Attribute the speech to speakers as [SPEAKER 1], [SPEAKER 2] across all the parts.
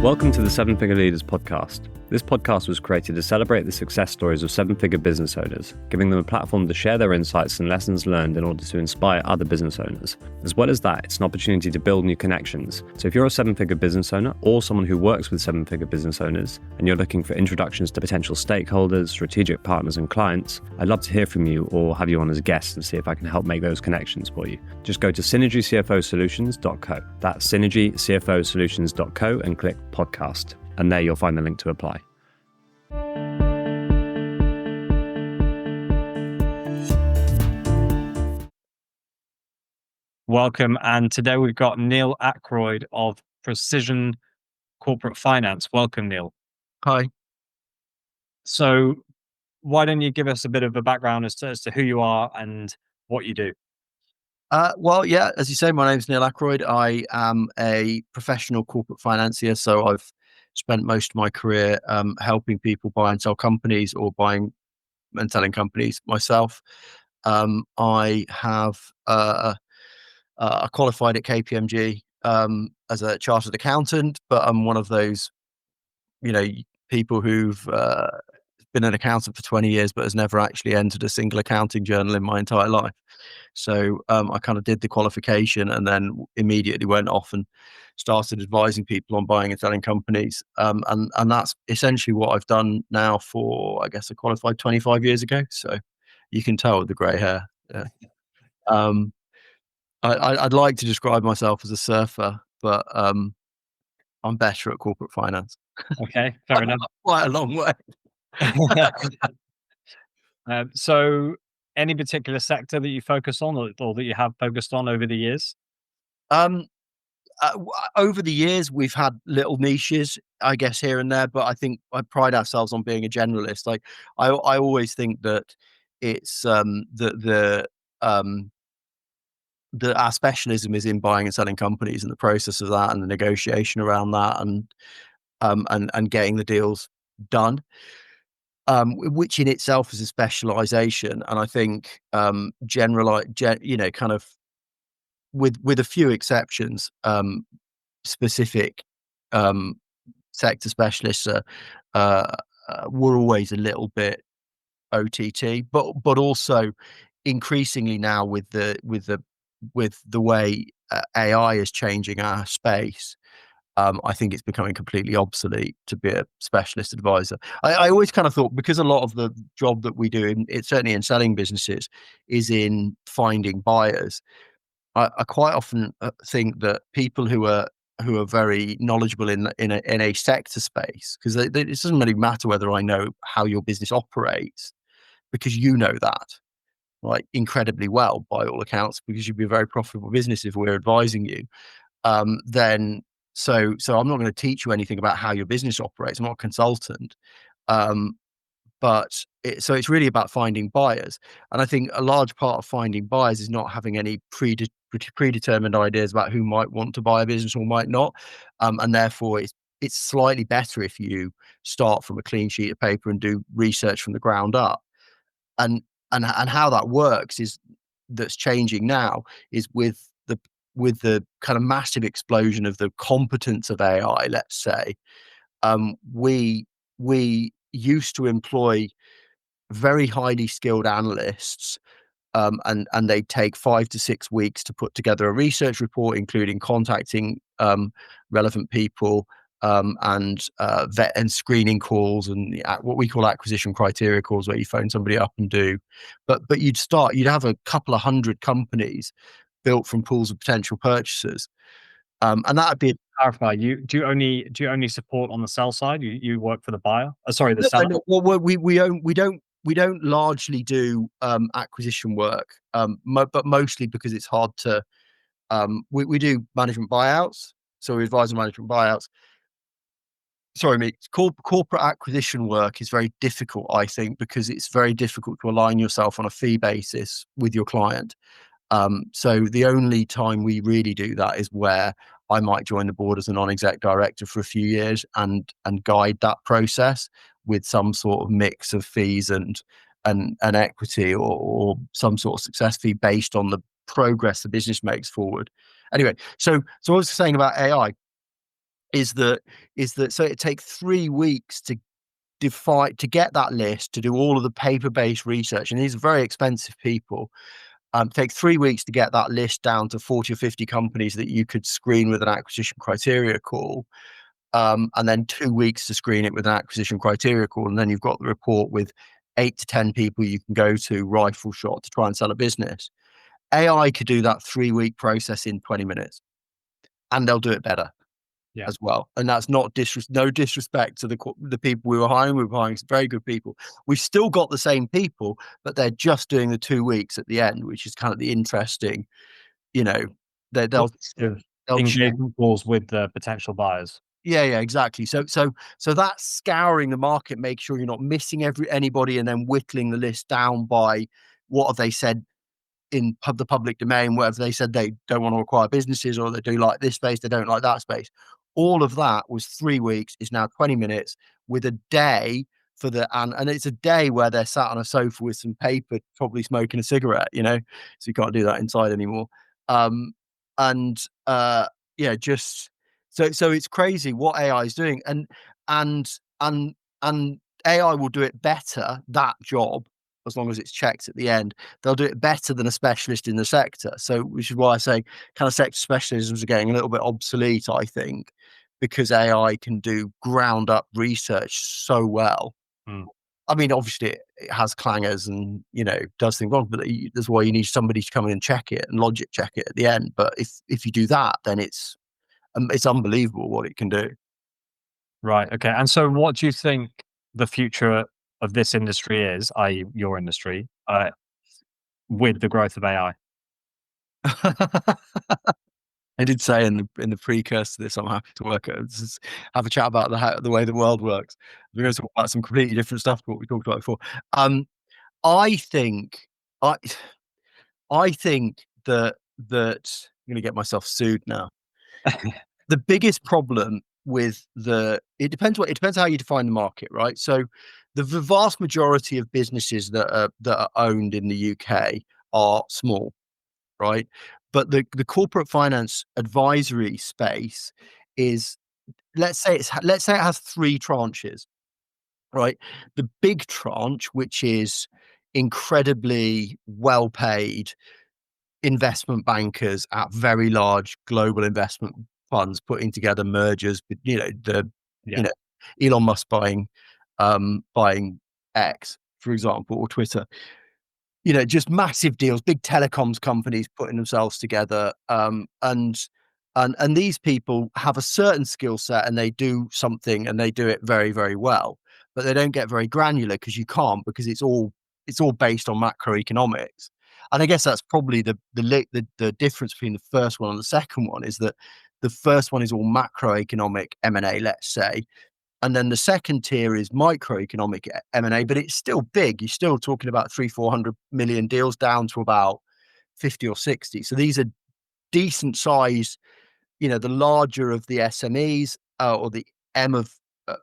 [SPEAKER 1] Welcome to the Seven Figure Leaders podcast. This podcast was created to celebrate the success stories of seven-figure business owners, giving them a platform to share their insights and lessons learned in order to inspire other business owners. As well as that, it's an opportunity to build new connections. So if you're a seven-figure business owner or someone who works with seven-figure business owners and you're looking for introductions to potential stakeholders, strategic partners and clients, I'd love to hear from you or have you on as a guest and see if I can help make those connections for you. Just go to synergycfosolutions.co. That's synergycfosolutions.co and click podcast. And there you'll find the link to apply. Welcome. And today we've got Neil Ackroyd of Precision Corporate Finance. Welcome, Neil.
[SPEAKER 2] Hi.
[SPEAKER 1] So why don't you give us a bit of a background as to who you are and what you do?
[SPEAKER 2] As you say, my name's Neil Ackroyd. I am a professional corporate financier. So I've spent most of my career helping people buy and sell companies or buying and selling companies myself. I have qualified at KPMG as a chartered accountant, but I'm one of those, people who've been an accountant for 20 years, but has never actually entered a single accounting journal in my entire life. So I kind of did the qualification and then immediately went off and started advising people on buying and selling companies. And that's essentially what I've done now for, I guess, I qualified 25 years ago. So you can tell with the grey hair. Yeah. I'd like to describe myself as a surfer, but I'm better at corporate finance.
[SPEAKER 1] Okay, fair enough.
[SPEAKER 2] Quite a long way.
[SPEAKER 1] So any particular sector that you focus on or that you have focused on over the years?
[SPEAKER 2] Over the years, we've had little niches, I guess, here and there, but I think I pride ourselves on being a generalist. Like I always think that it's that our specialism is in buying and selling companies and the process of that and the negotiation around that and getting the deals done. Which in itself is a specialization, and I think kind of with a few exceptions, specific sector specialists were always a little bit OTT, but also increasingly now with the way AI is changing our space. I think it's becoming completely obsolete to be a specialist advisor. I always kind of thought, because a lot of the job that we do, it's certainly in selling businesses, is in finding buyers. I quite often think that people who are very knowledgeable in a sector space, because it doesn't really matter whether I know how your business operates, because you know that incredibly well by all accounts, because you'd be a very profitable business if we're advising you. Then. So I'm not going to teach you anything about how your business operates. I'm not a consultant. But it's really about finding buyers. And I think a large part of finding buyers is not having any predetermined ideas about who might want to buy a business or might not. And therefore it's slightly better if you start from a clean sheet of paper and do research from the ground up. And how that works that's changing now is with the kind of massive explosion of the competence of AI, let's say, we used to employ very highly skilled analysts, and they take 5 to 6 weeks to put together a research report, including contacting relevant people and vet and screening calls and what we call acquisition criteria calls, where you phone somebody up and do. But you'd have a couple of hundred companies built from pools of potential purchasers, and that would be.
[SPEAKER 1] Clarify. Do you only support on the sell side? You work for the buyer? The seller.
[SPEAKER 2] No, well, we don't largely do acquisition work, but mostly because it's hard to. We do management buyouts, so we advise on management buyouts. Sorry, mate. Corporate acquisition work is very difficult, I think, because it's very difficult to align yourself on a fee basis with your client. So the only time we really do that is where I might join the board as a non-exec director for a few years and guide that process with some sort of mix of fees and equity or some sort of success fee based on the progress the business makes forward. Anyway, so I was saying about AI. is that so it takes 3 weeks to get that list, to do all of the paper-based research, and these are very expensive people. Take 3 weeks to get that list down to 40 or 50 companies that you could screen with an acquisition criteria call, and then 2 weeks to screen it with an acquisition criteria call, and then you've got the report with 8 to 10 people you can go to rifle shot to try and sell a business. AI could do that 3-week process in 20 minutes, and they'll do it better
[SPEAKER 1] Yeah.
[SPEAKER 2] as well. And that's not no disrespect to the people we were hiring. We were hiring some very good people. We've still got the same people, but they're just doing the 2 weeks at the end, which is kind of the interesting, you know, they'll check.
[SPEAKER 1] Engagement calls with the potential buyers.
[SPEAKER 2] Yeah, exactly. So that's scouring the market, make sure you're not missing anybody, and then whittling the list down by what have they said in the public domain, whether they said they don't want to acquire businesses, or they do like this space, they don't like that space. All of that was 3 weeks, is now 20 minutes, with a day for and it's a day where they're sat on a sofa with some paper, probably smoking a cigarette, so you can't do that inside anymore. And just so it's crazy what AI is doing, and AI will do it better, that job, as long as it's checked at the end. They'll do it better than a specialist in the sector. So, which is why I say kind of sector specialisms are getting a little bit obsolete, I think, because AI can do ground up research so well. I mean, obviously it has clangers and, does things wrong, but that's why you need somebody to come in and check it and logic check it at the end. But if you do that, then it's unbelievable what it can do.
[SPEAKER 1] Right. Okay. And so what do you think the future of this industry is, i.e. your industry, with the growth of AI?
[SPEAKER 2] I did say in the precursor to this, I'm happy to have a chat about the way the world works. We're going to talk about some completely different stuff to what we talked about before. I think that I'm going to get myself sued now. The biggest problem with it depends how you define the market, right? So the vast majority of businesses that are owned in the UK are small, right? But the corporate finance advisory space is, let's say it has 3 tranches, right? The big tranche, which is incredibly well paid investment bankers at very large global investment funds putting together mergers, Elon Musk buying X, for example, or Twitter. Just massive deals, big telecoms companies putting themselves together. And these people have a certain skill set, and they do something, and they do it very, very well, but they don't get very granular because you can't, because it's all based on macroeconomics. And I guess that's probably the difference between the first one and the second one, is that the first one is all macroeconomic M&A, let's say. And then the second tier is microeconomic M&A, but it's still big. You're still talking about 300-400 million deals down to about 50 or 60. So these are decent size, the larger of the SMEs, or the M of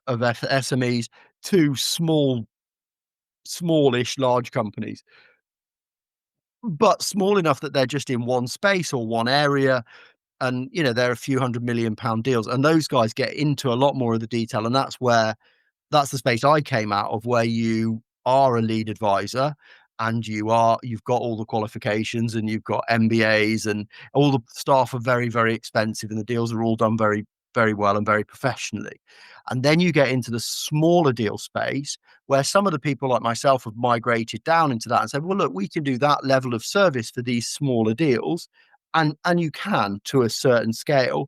[SPEAKER 2] SMEs, to smallish large companies, but small enough that they're just in one space or one area. And, they're a few £100 million deals. And those guys get into a lot more of the detail. And that's the space I came out of, where you are a lead advisor, and you've got all the qualifications, and you've got MBAs, and all the staff are very, very expensive, and the deals are all done very, very well and very professionally. And then you get into the smaller deal space, where some of the people like myself have migrated down into that and said, well, look, we can do that level of service for these smaller deals. And you can, to a certain scale.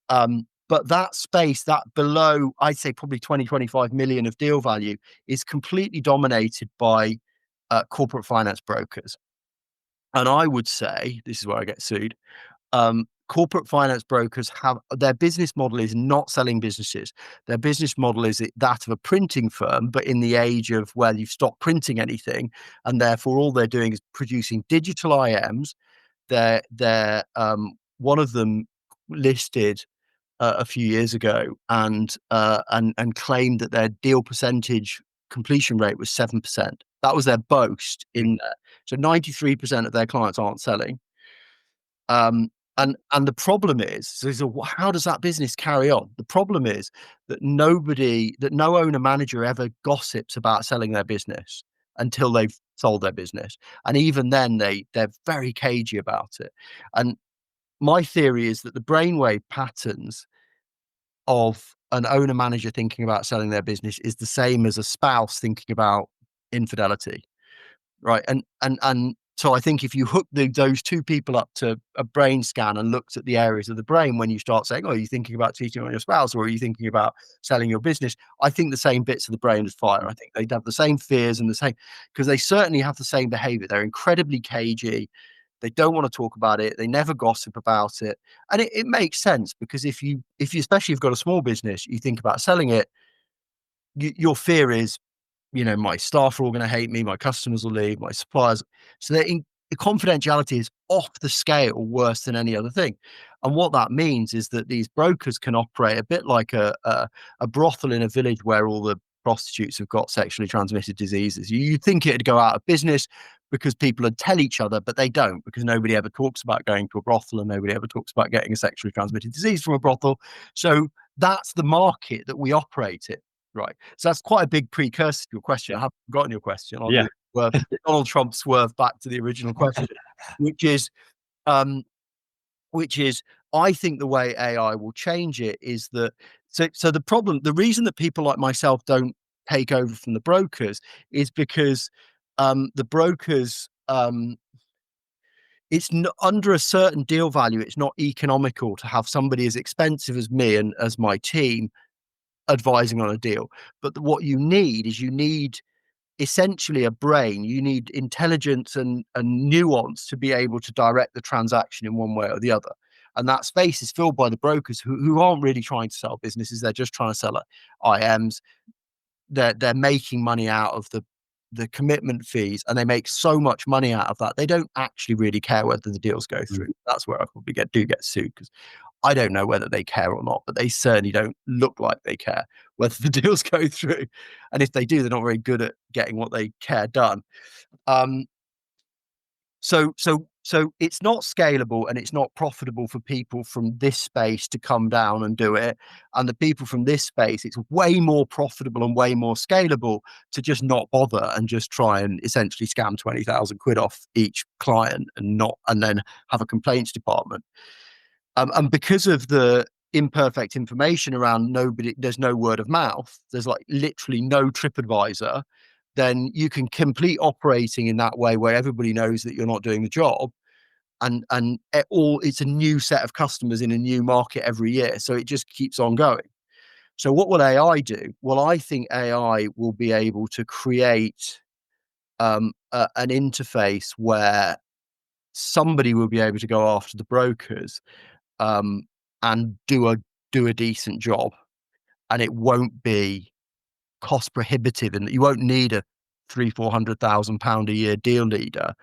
[SPEAKER 2] But that space, that below, I'd say probably 20-25 million of deal value, is completely dominated by corporate finance brokers. And I would say, this is where I get sued, corporate finance brokers their business model is not selling businesses. Their business model is that of a printing firm, but in the age of where you've stopped printing anything, and therefore all they're doing is producing digital IMs. They're one of them listed a few years ago, and claimed that their deal percentage completion rate was 7%. That was their boast in there. So 93% of their clients aren't selling. And the problem is, so how does that business carry on? The problem is that no owner manager ever gossips about selling their business until they've sold their business. And even then they're very cagey about it. And my theory is that the brainwave patterns of an owner manager thinking about selling their business is the same as a spouse thinking about infidelity. Right. And so I think if you hook those two people up to a brain scan and looked at the areas of the brain when you start saying, oh, are you thinking about cheating on your spouse or are you thinking about selling your business? I think the same bits of the brain would fire. I think they'd have the same fears and the same, because they certainly have the same behavior. They're incredibly cagey. They don't want to talk about it. They never gossip about it. And it makes sense, because if you, especially if you've got a small business, you think about selling it, your fear is, my staff are all going to hate me, my customers will leave, my suppliers. So the confidentiality is off the scale worse than any other thing. And what that means is that these brokers can operate a bit like a brothel in a village where all the prostitutes have got sexually transmitted diseases. You'd think it'd go out of business because people would tell each other, but they don't, because nobody ever talks about going to a brothel and nobody ever talks about getting a sexually transmitted disease from a brothel. So that's the market that we operate in. Right. So that's quite a big precursor to your question. I haven't forgotten your question. I'll do Donald Trump swerve back to the original question, which is, I think the way AI will change it is that, so the reason that people like myself don't take over from the brokers is because the brokers, it's under a certain deal value, it's not economical to have somebody as expensive as me and as my team advising on a deal. But what you need is essentially a brain. You need intelligence and nuance to be able to direct the transaction in one way or the other. And that space is filled by the brokers who aren't really trying to sell businesses. They're just trying to sell IMs. They're making money out of the commitment fees, and they make so much money out of that. They don't actually really care whether the deals go through. That's where I probably get sued, because I don't know whether they care or not, but they certainly don't look like they care whether the deals go through. And if they do, they're not very good at getting what they care done. So it's not scalable and it's not profitable for people from this space to come down and do it. And the people from this space, it's way more profitable and way more scalable to just not bother and just try and essentially scam 20,000 quid off each client and then have a complaints department. And because of the imperfect information around, there's no word of mouth, there's like literally no TripAdvisor, then you can complete operating in that way where everybody knows that you're not doing the job. And it's a new set of customers in a new market every year. So it just keeps on going. So what will AI do? Well, I think AI will be able to create an interface where somebody will be able to go after the brokers and do a decent job, and it won't be cost prohibitive, and you won't need a £300,000-400,000 a year deal leader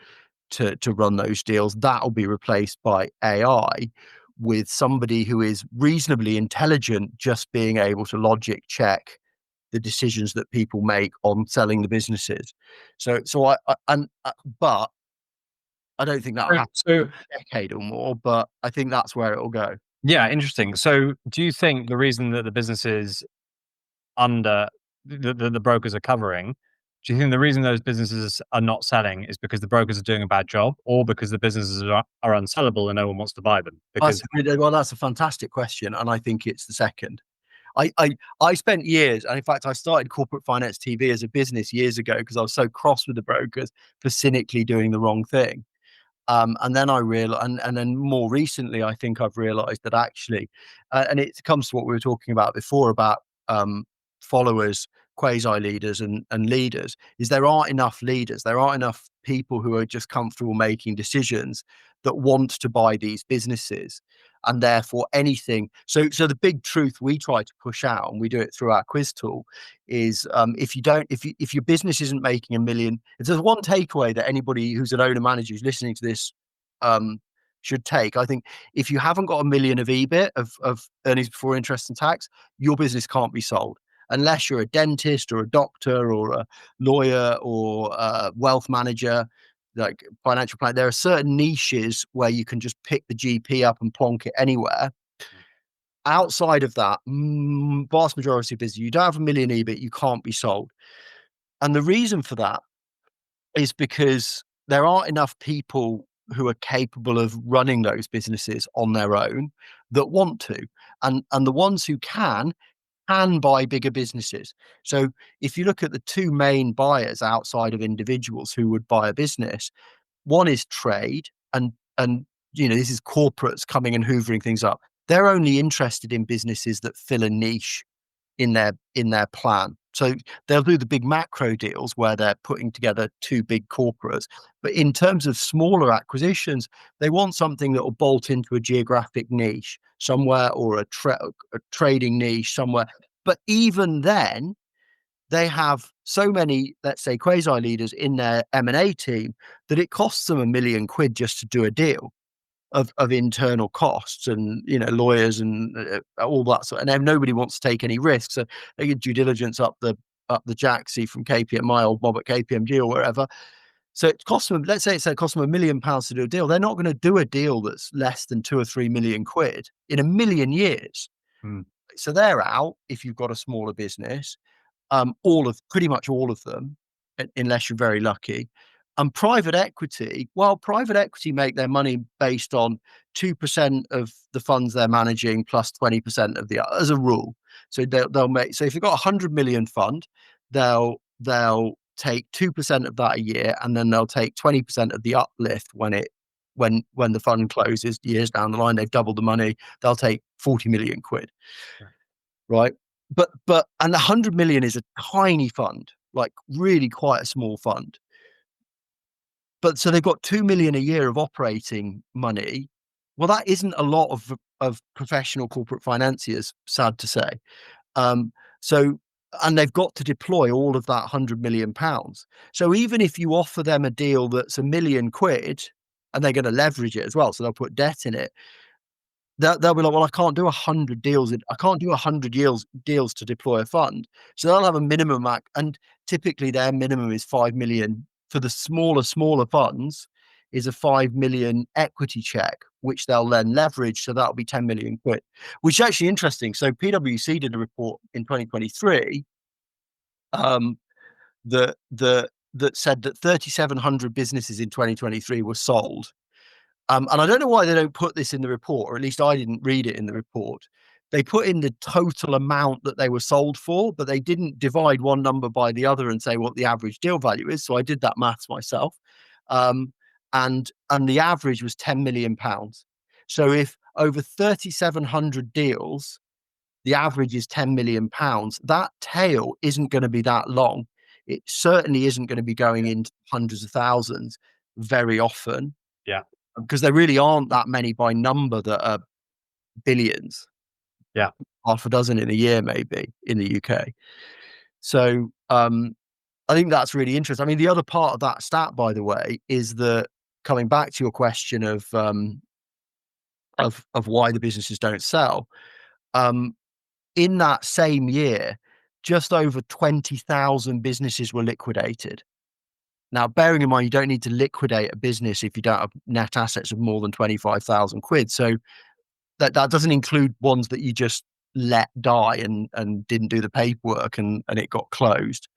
[SPEAKER 2] to run those deals. That'll be replaced by AI, with somebody who is reasonably intelligent just being able to logic check the decisions that people make on selling the businesses. But I don't think that'll happen for a decade or more, but I think that's where it'll go.
[SPEAKER 1] Yeah, interesting. So do you think the reason that the businesses under the brokers are covering, do you think the reason those businesses are not selling is because the brokers are doing a bad job, or because the businesses are unsellable and no one wants to buy them? Because
[SPEAKER 2] that's a fantastic question, and I think it's the second. I spent years, and in fact, I started Corporate Finance TV as a business years ago because I was so cross with the brokers for cynically doing the wrong thing. And then I realized, and then more recently, I think I've realized that actually, and it comes to what we were talking about before about followers, quasi leaders, and leaders, is there aren't enough leaders. There aren't enough people who are just comfortable making decisions that want to buy these businesses. And therefore anything. So the big truth we try to push out, and we do it through our quiz tool, is if your business isn't making $1 million, if there's one takeaway that anybody who's an owner manager who's listening to this should take, I think if you haven't got $1 million of EBIT, of earnings before interest and tax, your business can't be sold. Unless you're a dentist or a doctor or a lawyer or a wealth manager, like financial plan. There are certain niches where you can just pick the GP up and plonk it anywhere. Outside of that, vast majority of business, you don't have a million EBIT, you can't be sold. And the reason for that is because there aren't enough people who are capable of running those businesses on their own that want to. And the ones who can buy bigger businesses. So if you look at the two main buyers outside of individuals who would buy a business, one is trade, and this is corporates coming and hoovering things up. They're only interested in businesses that fill a niche in their plan. So they'll do the big macro deals where they're putting together two big corporates. But in terms of smaller acquisitions, they want something that will bolt into a geographic niche somewhere, or a trading niche somewhere. But even then, they have so many, let's say, quasi leaders in their M&A team that it costs them £1 million just to do a deal of internal costs and, lawyers and all that sort. And then nobody wants to take any risks. So they get due diligence up the Jacksy from KPMG or Bob at KPMG or wherever. So it costs them, let's say it costs them £1 million to do a deal. They're not going to do a deal that's less than 2 or 3 million quid in a million years. So they're out if you've got a smaller business. Pretty much all of them, unless you're very lucky. And private equity make their money based on 2% of the funds they're managing plus 20% of the, as a rule. So they'll make, so if you've got 100 million fund, they'll take 2% of that a year, and then they'll take 20% of the uplift when the fund closes years down the line. They've doubled the money. They'll take 40 million quid. Right. But 100 million is a tiny fund, like really quite a small fund. But so they've got 2 million a year of operating money. Well, that isn't a lot of professional corporate financiers, sad to say. And they've got to deploy all of that £100 million. So even if you offer them a deal that's £1 million, and they're going to leverage it as well, so they'll put debt in it, they'll be like, well, I can't do 100 deals. I can't do 100 deals to deploy a fund. So they'll have a minimum, and typically their minimum is 5 million. For the smaller funds, is a 5 million equity check, which they'll then leverage. So that'll be 10 million quid, which is actually interesting. So PwC did a report in 2023 that said that 3,700 businesses in 2023 were sold. And I don't know why they don't put this in the report, or at least I didn't read it in the report. They put in the total amount that they were sold for, but they didn't divide one number by the other and say what the average deal value is. So I did that maths myself. And the average was £10 million. So if over 3,700 deals, the average is £10 million, that tail isn't going to be that long. It certainly isn't going to be going into hundreds of thousands very often.
[SPEAKER 1] Yeah.
[SPEAKER 2] Because there really aren't that many by number that are billions.
[SPEAKER 1] Yeah.
[SPEAKER 2] Half a dozen in a year, maybe, in the UK. So I think that's really interesting. I mean, the other part of that stat, by the way, is that, coming back to your question of why the businesses don't sell, in that same year, just over 20,000 businesses were liquidated. Now, bearing in mind, you don't need to liquidate a business if you don't have net assets of more than 25,000 quid. So that doesn't include ones that you just let die and didn't do the paperwork and it got closed.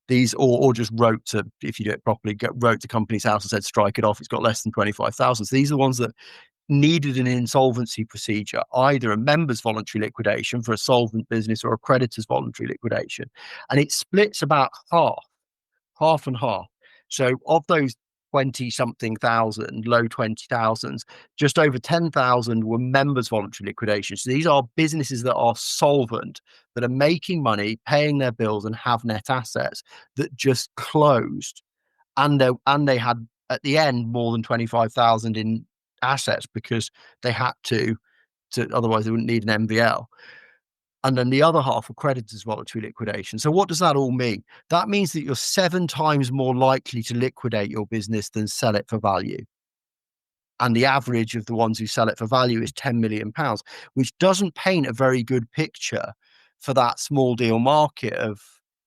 [SPEAKER 2] These, or just wrote to, if you do it properly, wrote to Companies House and said, strike it off. It's got less than 25,000. So these are the ones that needed an insolvency procedure, either a member's voluntary liquidation for a solvent business or a creditor's voluntary liquidation. And it splits about half and half. So of those 20 something thousand, low 20,000s, just over 10,000 were members' voluntary liquidations. So these are businesses that are solvent, that are making money, paying their bills, and have net assets that just closed. And they had at the end more than 25,000 in assets because they had to otherwise they wouldn't need an MVL. And then the other half were creditors' voluntary liquidation. So what does that all mean? That means that you're 7 times more likely to liquidate your business than sell it for value. And the average of the ones who sell it for value is £10 million, which doesn't paint a very good picture for that small deal market of,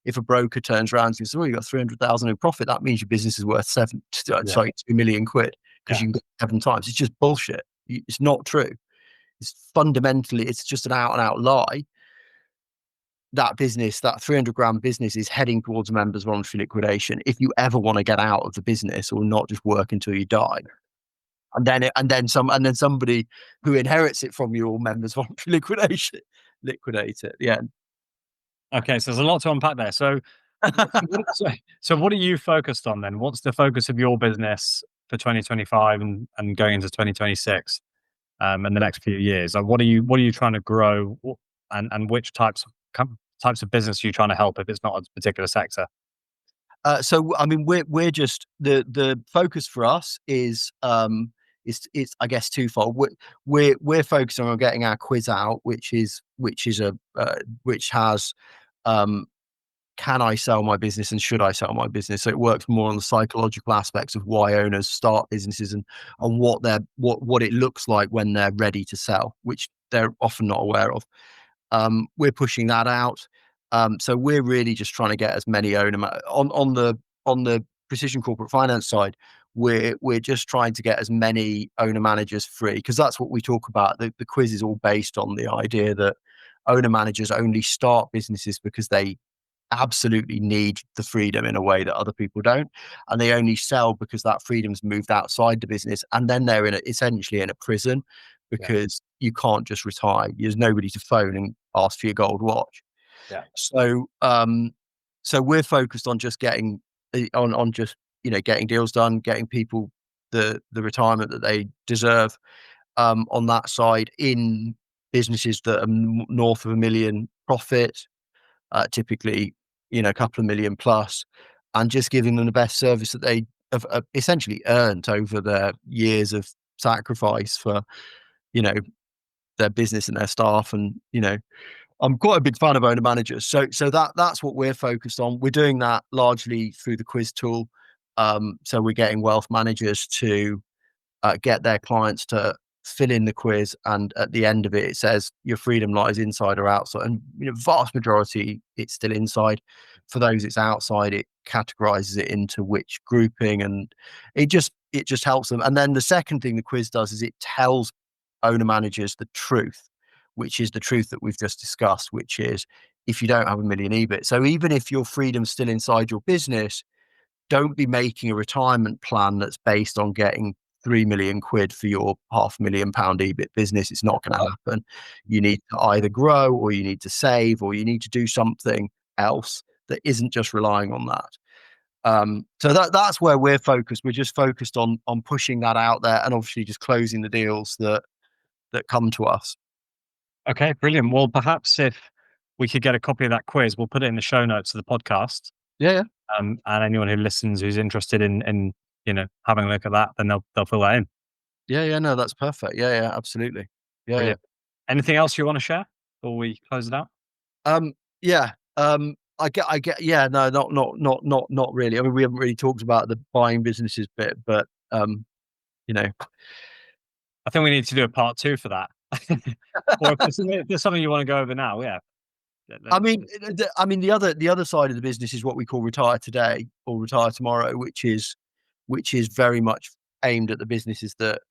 [SPEAKER 2] if a broker turns around and says, "Oh, you got 300,000 in profit," that means your business is worth 2 million quid because you can get 7 times. It's just bullshit. It's not true. It's just an out and out lie. That business, that 300 grand business, is heading towards members' voluntary liquidation if you ever want to get out of the business or not just work until you die. And then somebody who inherits it from you or members' voluntary liquidation liquidate it at the end.
[SPEAKER 1] Okay, so there's a lot to unpack there. So what are you focused on then? What's the focus of your business for 2025 and going into 2026 and the next few years? Like, what are you trying to grow, and which types of business are you trying to help if it's not a particular sector?
[SPEAKER 2] So I mean, we're just the focus for us is it's I guess twofold. We're focusing on getting our quiz out, which has can I sell my business and should I sell my business? So it works more on the psychological aspects of why owners start businesses and what it looks like when they're ready to sell, which they're often not aware of. We're pushing that out. So we're really just trying to get as many on the precision corporate finance side. We're just trying to get as many owner managers free, because that's what we talk about. The quiz is all based on the idea that owner managers only start businesses because they absolutely need the freedom in a way that other people don't, and they only sell because that freedom's moved outside the business, and then they're essentially in a prison because you can't just retire. There's nobody to phone and ask for your gold watch.
[SPEAKER 1] Yeah.
[SPEAKER 2] So we're focused on just getting getting deals done, getting people the retirement that they deserve on that side, in businesses that are north of 1 million profit, typically a couple of million plus, and just giving them the best service that they have essentially earned over their years of sacrifice for their business and their staff. And I'm quite a big fan of owner managers, so that's what we're focused on. We're doing that largely through the quiz tool. So we're getting wealth managers to get their clients to fill in the quiz, and at the end of it says your freedom lies inside or outside, and vast majority it's still inside. For those it's outside, it categorizes it into which grouping, and it just helps them. And then the second thing the quiz does is it tells owner managers the truth, which is the truth that we've just discussed, which is if you don't have 1 million EBIT. So even if your freedom's still inside your business, don't be making a retirement plan that's based on getting 3 million quid for your £500,000 EBIT business. It's not going to happen. You need to either grow, or you need to save, or you need to do something else that isn't just relying on that. So that's where we're focused. We're just focused on pushing that out there, and obviously just closing the deals that come to us.
[SPEAKER 1] Okay, brilliant. Well, perhaps if we could get a copy of that quiz, we'll put it in the show notes of the podcast.
[SPEAKER 2] Yeah.
[SPEAKER 1] And anyone who listens who's interested in having a look at that, then they'll fill that in.
[SPEAKER 2] Yeah, no, that's perfect. Yeah, absolutely. Yeah.
[SPEAKER 1] Brilliant. Anything else you want to share before we close it out?
[SPEAKER 2] Yeah. I get. Yeah, no, not really. I mean, we haven't really talked about the buying businesses bit, but
[SPEAKER 1] I think we need to do a part 2 for that. Or if there's something you want to go over now, yeah.
[SPEAKER 2] I mean, the other side of the business is what we call retire today or retire tomorrow, which is very much aimed at the businesses that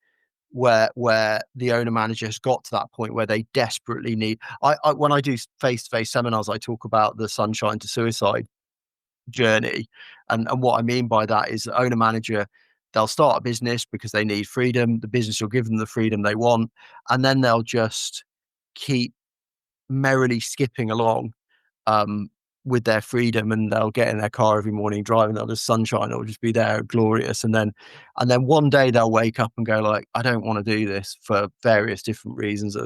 [SPEAKER 2] where the owner manager has got to that point where they desperately need. When I do face-to-face seminars, I talk about the sunshine to suicide journey, and what I mean by that is the owner manager, they'll start a business because they need freedom. The business will give them the freedom they want, and then they'll just keep merrily skipping along with their freedom, and they'll get in their car every morning driving. The sunshine will just be there, glorious, and then one day they'll wake up and go like, I don't want to do this for various different reasons.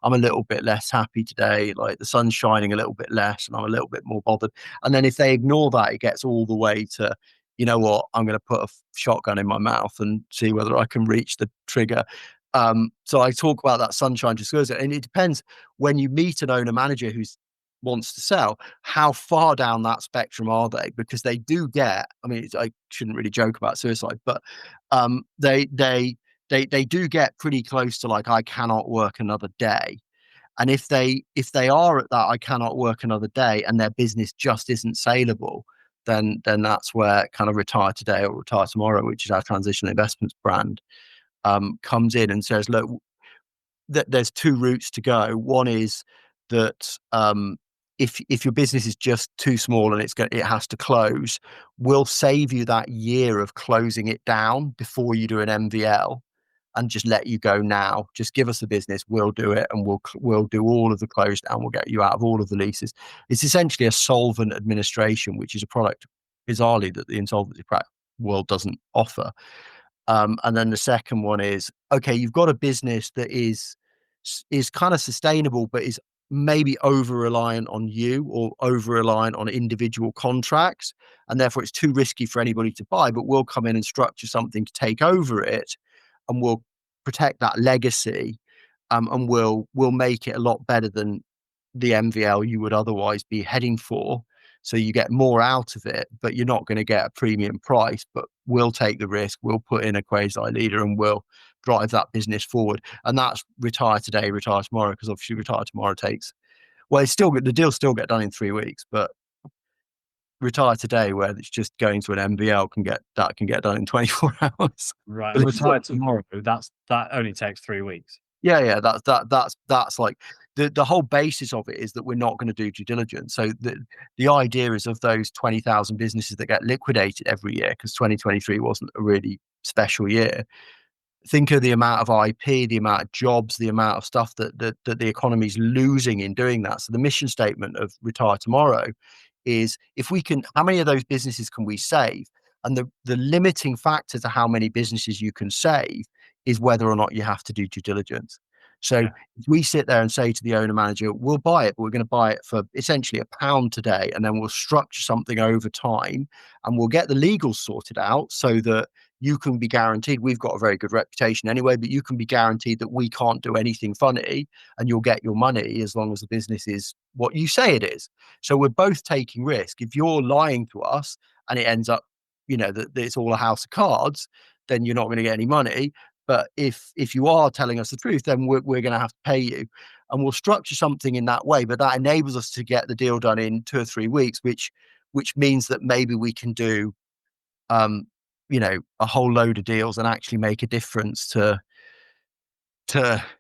[SPEAKER 2] I'm a little bit less happy today, like the sun's shining a little bit less and I'm a little bit more bothered. And then if they ignore that, it gets all the way to, you know what, I'm going to put a shotgun in my mouth and see whether I can reach the trigger. So I talk about that sunshine to suicide, and it depends when you meet an owner manager who wants to sell, how far down that spectrum are they? Because they do get, I mean, I shouldn't really joke about suicide, but they do get pretty close to like, I cannot work another day. And if they are at that, I cannot work another day, and their business just isn't saleable, then that's where kind of retire today or retire tomorrow, which is our transitional investments brand, comes in and says, look, there's two routes to go. One is that if your business is just too small and it has to close, we'll save you that year of closing it down before you do an MVL, and just let you go now. Just give us the business, we'll do it, and we'll do all of the close down. We'll get you out of all of the leases. It's essentially a solvent administration, which is a product, bizarrely, that the insolvency world doesn't offer. And then the second one is, okay, you've got a business that is kind of sustainable, but is maybe over reliant on you or over reliant on individual contracts, and therefore it's too risky for anybody to buy. But we'll come in and structure something to take over it, and we'll protect that legacy, and we'll make it a lot better than the MVL you would otherwise be heading for. So you get more out of it, but you're not going to get a premium price. But we'll take the risk, we'll put in a quasi leader, and we'll drive that business forward. And that's retire today, retire tomorrow, because obviously retire tomorrow takes, well, it's still, the deals still get done in 3 weeks, but retire today, where it's just going to an MVL, can get done in 24 hours.
[SPEAKER 1] Right. And retire tomorrow, that only takes 3 weeks.
[SPEAKER 2] Yeah. That's like the whole basis of it is that we're not going to do due diligence. So the idea is, of those 20,000 businesses that get liquidated every year, because 2023 wasn't a really special year, think of the amount of IP, the amount of jobs, the amount of stuff that the economy's losing in doing that. So the mission statement of Retire Tomorrow is, if we can, how many of those businesses can we save? And the limiting factor to how many businesses you can save is whether or not you have to do due diligence. So if we sit there and say to the owner manager, we'll buy it, but we're going to buy it for essentially £1 today, and then we'll structure something over time, and we'll get the legals sorted out so that you can be guaranteed, we've got a very good reputation anyway, but you can be guaranteed that we can't do anything funny, and you'll get your money as long as the business is what you say it is. So we're both taking risk. If you're lying to us and it ends up, that it's all a house of cards, then you're not going to get any money. But if you are telling us the truth, then we're going to have to pay you, and we'll structure something in that way. But that enables us to get the deal done in 2 or 3 weeks, which means that maybe we can do, a whole load of deals and actually make a difference to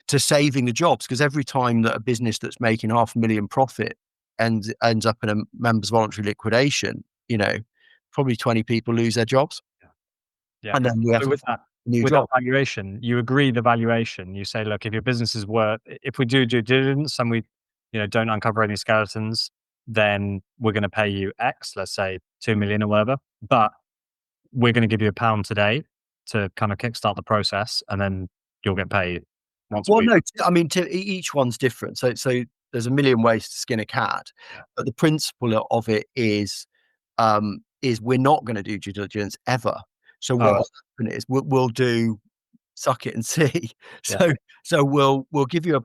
[SPEAKER 2] saving the jobs. Because every time that a business that's making $500,000 profit ends up in a members voluntary liquidation, probably 20 people lose their jobs.
[SPEAKER 1] Yeah.
[SPEAKER 2] And then we have
[SPEAKER 1] with that valuation, you agree the valuation. You say, look, if your business is worth, if we do due diligence and we, don't uncover any skeletons, then we're going to pay you X, let's say 2 million or whatever. But we're going to give you £1 today to kind of kickstart the process, and then you'll get paid.
[SPEAKER 2] Each one's different. So there's a million ways to skin a cat, but the principle of it is we're not going to do due diligence ever. So what will happen is we'll do suck it and see. So we'll give you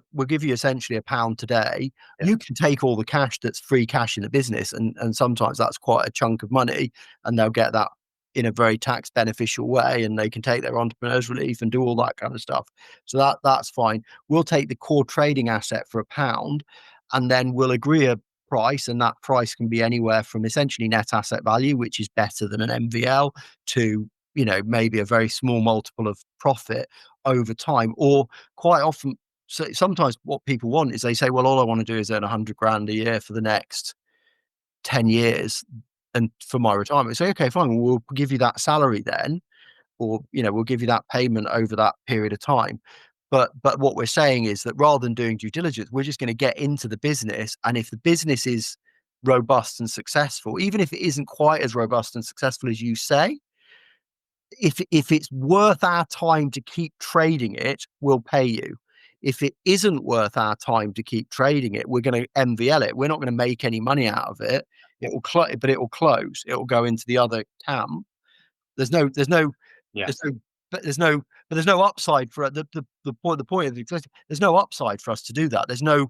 [SPEAKER 2] essentially £1 today. Yeah. You can take all the cash that's free cash in the business, and sometimes that's quite a chunk of money, and they'll get that in a very tax beneficial way, and they can take their entrepreneurs relief and do all that kind of stuff. So that's fine. We'll take the core trading asset for £1, and then we'll agree a price, and that price can be anywhere from essentially net asset value, which is better than an MVL, to maybe a very small multiple of profit over time. Or quite often, so sometimes what people want is, they say, well, all I want to do is earn 100 grand a year for the next 10 years and for my retirement. Say, okay, fine, we'll give you that salary then, or we'll give you that payment over that period of time. But what we're saying is that rather than doing due diligence, we're just going to get into the business, and if the business is robust and successful, even if it isn't quite as robust and successful as you say, if it's worth our time to keep trading it, we'll pay you. If it isn't worth our time to keep trading it, we're going to MVL it. We're not going to make any money out of it. It will but it will close. It will go into the other camp. There's no upside for the point of the existing. There's no upside for us to do that. There's no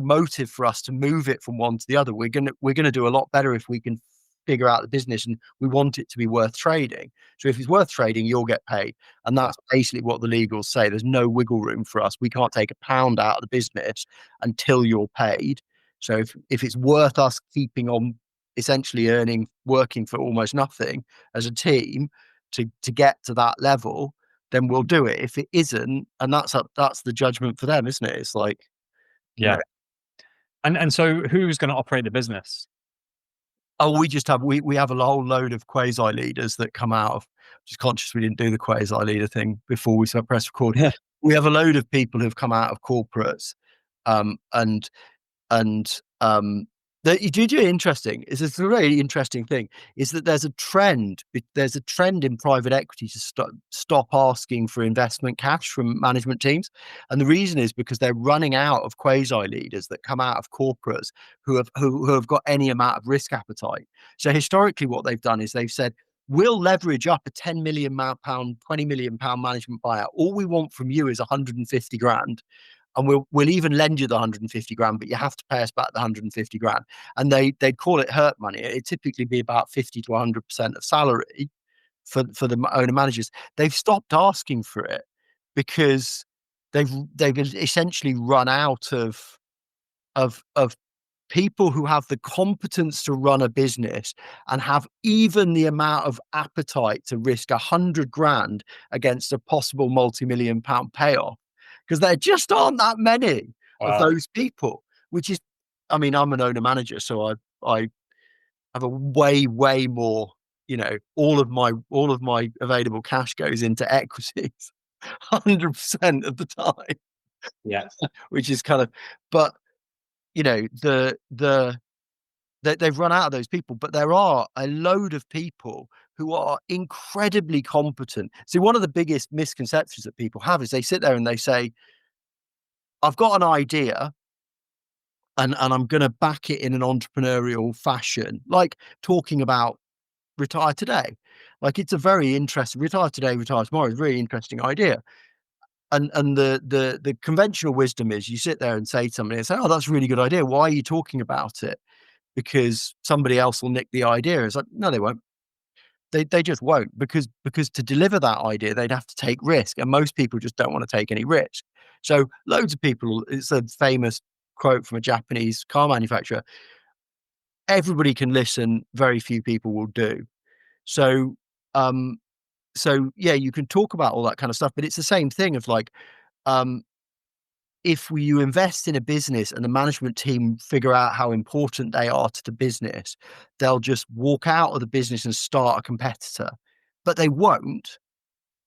[SPEAKER 2] motive for us to move it from one to the other. We're gonna do a lot better if we can figure out the business and we want it to be worth trading. So if it's worth trading, you'll get paid. And that's basically what the legals say. There's no wiggle room for us. We can't take a pound out of the business until you're paid. So if it's worth us keeping on essentially working for almost nothing as a team to get to that level, then we'll do it. If it isn't, and that's the judgment for them, isn't it? It's like,
[SPEAKER 1] yeah. And so who's going to operate the business?
[SPEAKER 2] Oh, we have a whole load of quasi leaders that come out of, just conscious we didn't do the quasi leader thing before we press record.
[SPEAKER 1] Yeah.
[SPEAKER 2] We have a load of people who've come out of corporates, that you do interesting. It's a really interesting thing is that there's a trend in private equity to stop asking for investment cash from management teams. And the reason is because they're running out of quasi leaders that come out of corporates who have got any amount of risk appetite. So historically what they've done is they've said, we'll leverage up a £10 million, £20 million management buyout. All we want from you is 150 grand. And we'll even lend you the 150 grand, but you have to pay us back the 150 grand. And they'd call it hurt money. It'd typically be about 50 to 100% of salary for the owner managers. They've stopped asking for it because they've essentially run out of people who have the competence to run a business and have even the amount of appetite to risk 100 grand against a possible multi-million pound payoff. Because there just aren't that many of those people, which is, I mean, I'm an owner manager, so I have a way more, all of my available cash goes into equities 100% of the time.
[SPEAKER 1] Yeah.
[SPEAKER 2] Which is kind of, but they've run out of those people, but there are a load of people who are incredibly competent. See, one of the biggest misconceptions that people have is they sit there and they say, I've got an idea and I'm going to back it in an entrepreneurial fashion, like talking about retire today. Like it's a very interesting, retire today, retire tomorrow is a really interesting idea. And the conventional wisdom is you sit there and say to somebody and say, oh, that's a really good idea. Why are you talking about it? Because somebody else will nick the idea. It's like, no, they won't. They just won't, because to deliver that idea, they'd have to take risk. And most people just don't want to take any risk. So loads of people, it's a famous quote from a Japanese car manufacturer, everybody can listen, very few people will do. So yeah, you can talk about all that kind of stuff, but it's the same thing of like, if you invest in a business and the management team figure out how important they are to the business, they'll just walk out of the business and start a competitor. But they won't.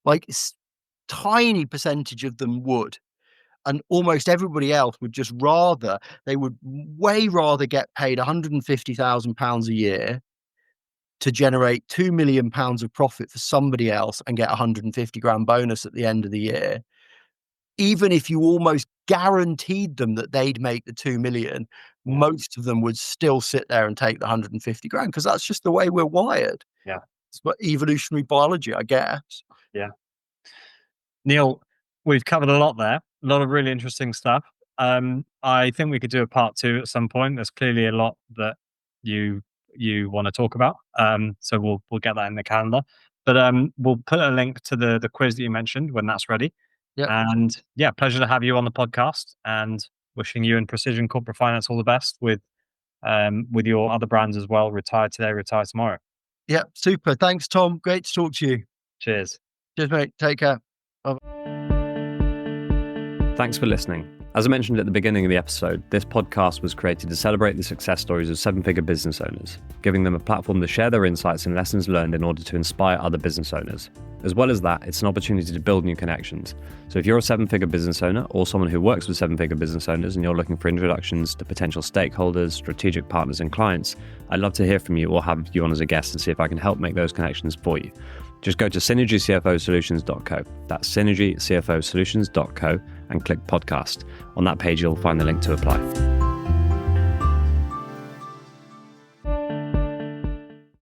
[SPEAKER 2] Like, tiny percentage of them would. And almost everybody else would just they would way rather get paid £150,000 a year to generate £2 million of profit for somebody else and get 150 grand bonus at the end of the year. Even if you almost guaranteed them that they'd make the 2 million, most of them would still sit there and take the 150 grand because that's just the way we're wired.
[SPEAKER 1] Yeah.
[SPEAKER 2] It's what evolutionary biology, I guess.
[SPEAKER 1] Yeah. Neil, we've covered a lot there, a lot of really interesting stuff. I think we could do a part 2 at some point. There's clearly a lot that you want to talk about. So we'll get that in the calendar. But we'll put a link to the quiz that you mentioned when that's ready.
[SPEAKER 2] Yep.
[SPEAKER 1] And yeah, pleasure to have you on the podcast, and wishing you and Precision Corporate Finance all the best with your other brands as well. Retire today, retire tomorrow.
[SPEAKER 2] Yeah, super. Thanks, Tom. Great to talk to you.
[SPEAKER 1] Cheers.
[SPEAKER 2] Cheers, mate. Take care. Bye.
[SPEAKER 1] Thanks for listening. As I mentioned at the beginning of the episode, this podcast was created to celebrate the success stories of 7-figure business owners, giving them a platform to share their insights and lessons learned in order to inspire other business owners. As well as that, it's an opportunity to build new connections. So if you're a 7-figure business owner or someone who works with 7-figure business owners and you're looking for introductions to potential stakeholders, strategic partners and clients, I'd love to hear from you or have you on as a guest and see if I can help make those connections for you. Just go to synergycfosolutions.co. That's synergycfosolutions.co and click podcast. On that page, you'll find the link to apply.